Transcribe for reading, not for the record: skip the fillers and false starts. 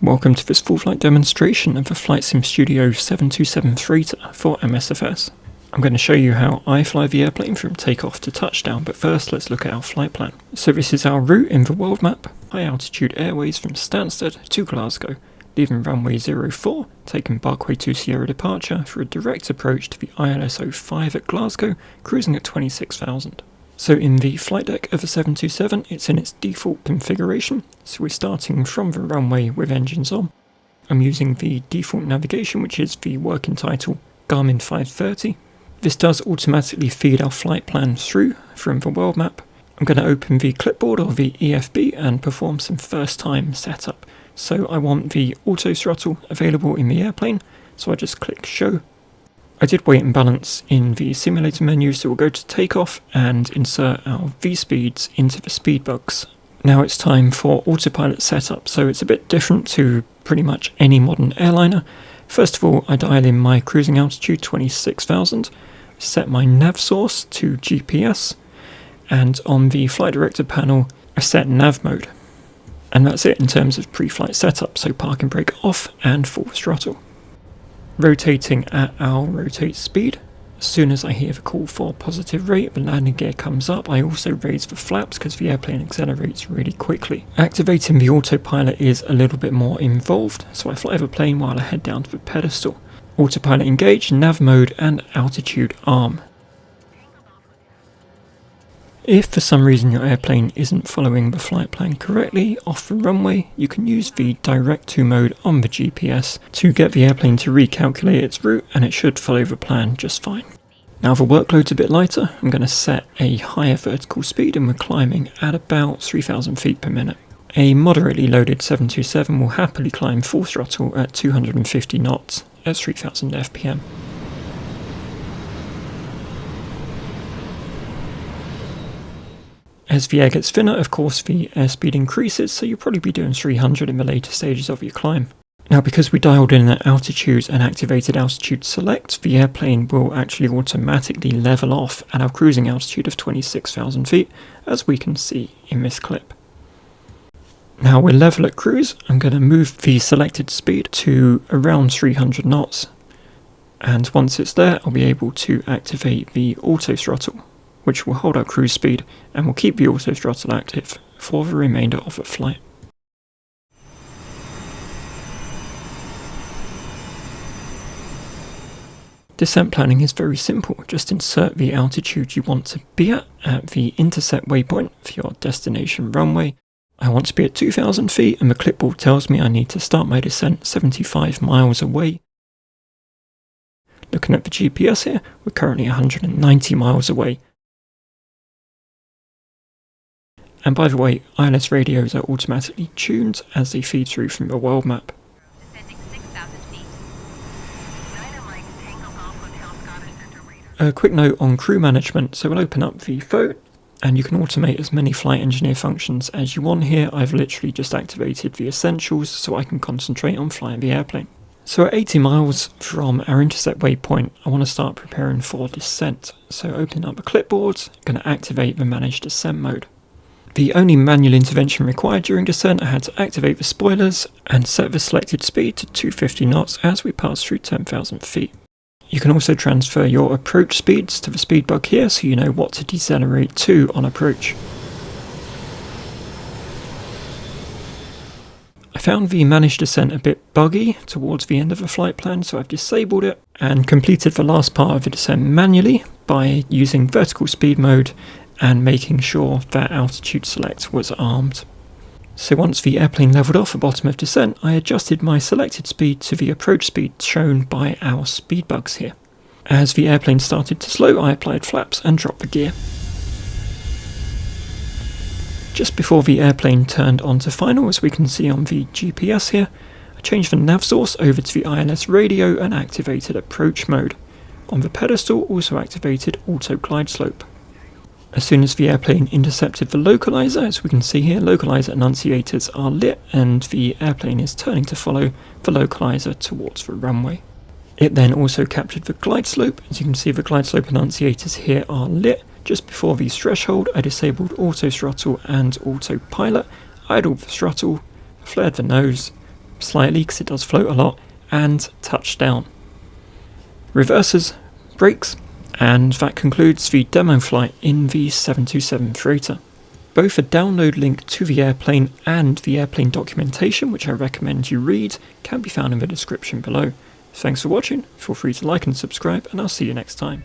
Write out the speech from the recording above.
Welcome to this full flight demonstration of the Flight Sim Studio 727 freighter for MSFS. I'm going to show you how I fly the airplane from takeoff to touchdown, but first let's look at our flight plan. So this is our route in the world map. High altitude airways from Stansted to Glasgow, leaving runway 04, taking Barkway 2 Sierra departure for a direct approach to the ILS 05 at Glasgow, cruising at 26,000. So in the flight deck of the 727, it's in its default configuration, so we're starting from the runway with engines on. I'm using the default navigation, which is the working title Garmin 530. This does automatically feed our flight plan through from the world map. I'm going to open the clipboard or the EFB and perform some first time setup. So I want the Autothrottle available in the airplane, so I just click show. I did weight and balance in the simulator menu, so we'll go to takeoff and insert our V-speeds into the speed bugs. Now it's time for autopilot setup, so it's a bit different to pretty much any modern airliner. First of all, I dial in my cruising altitude 26,000, set my nav source to GPS, and on the flight director panel I set nav mode. And that's it in terms of pre-flight setup, so park and brake off and full throttle. Rotating at our rotate speed. As soon as I hear the call for positive rate, the landing gear comes up. I also raise the flaps because the airplane accelerates really quickly. Activating the autopilot is a little bit more involved, so I fly the plane while I head down to the pedestal. Autopilot engaged, nav mode and altitude arm. If for some reason your airplane isn't following the flight plan correctly off the runway, you can use the direct to mode on the GPS to get the airplane to recalculate its route, and it should follow the plan just fine. Now the workload's a bit lighter. I'm going to set a higher vertical speed and we're climbing at about 3,000 feet per minute. A moderately loaded 727 will happily climb full throttle at 250 knots at 3,000 FPM. As the air gets thinner, of course, the airspeed increases, so you'll probably be doing 300 in the later stages of your climb. Now, because we dialed in at altitude and activated altitude select, the airplane will actually automatically level off at our cruising altitude of 26,000 feet, as we can see in this clip. Now we're level at cruise. I'm going to move the selected speed to around 300 knots. And once it's there, I'll be able to activate the auto throttle, which will hold our cruise speed and will keep the auto throttle active for the remainder of the flight. Descent planning is very simple. Just insert the altitude you want to be at the intercept waypoint for your destination runway. I want to be at 2,000 feet and the clipboard tells me I need to start my descent 75 miles away. Looking at the GPS here, we're currently 190 miles away. And by the way, ILS radios are automatically tuned as they feed through from the world map. A quick note on crew management, so we'll open up the phone and you can automate as many flight engineer functions as you want here. I've literally just activated the essentials so I can concentrate on flying the airplane. So at 80 miles from our intercept waypoint, I want to start preparing for descent. So opening up the clipboard, I'm going to activate the manage descent mode. The only manual intervention required during descent, I had to activate the spoilers and set the selected speed to 250 knots as we pass through 10,000 feet. You can also transfer your approach speeds to the speed bug here so you know what to decelerate to on approach. I found the managed descent a bit buggy towards the end of the flight plan, so I've disabled it and completed the last part of the descent manually by using vertical speed mode and making sure that altitude select was armed. So once the airplane levelled off the bottom of descent, I adjusted my selected speed to the approach speed shown by our speed bugs here. As the airplane started to slow, I applied flaps and dropped the gear. Just before the airplane turned onto final, as we can see on the GPS here, I changed the nav source over to the ILS radio and activated approach mode. On the pedestal, also activated auto glide slope. As soon as the airplane intercepted the localizer, as we can see here, localizer annunciators are lit and the airplane is turning to follow the localizer towards the runway. It then also captured the glide slope. As you can see, the glide slope annunciators here are lit. Just before the threshold, I disabled auto throttle and autopilot, idled the throttle, flared the nose, slightly because it does float a lot, and touch down. Reversers, brakes, and that concludes the demo flight in the 727 freighter. Both a download link to the airplane and the airplane documentation, which I recommend you read, can be found in the description below. Thanks for watching, feel free to like and subscribe, and I'll see you next time.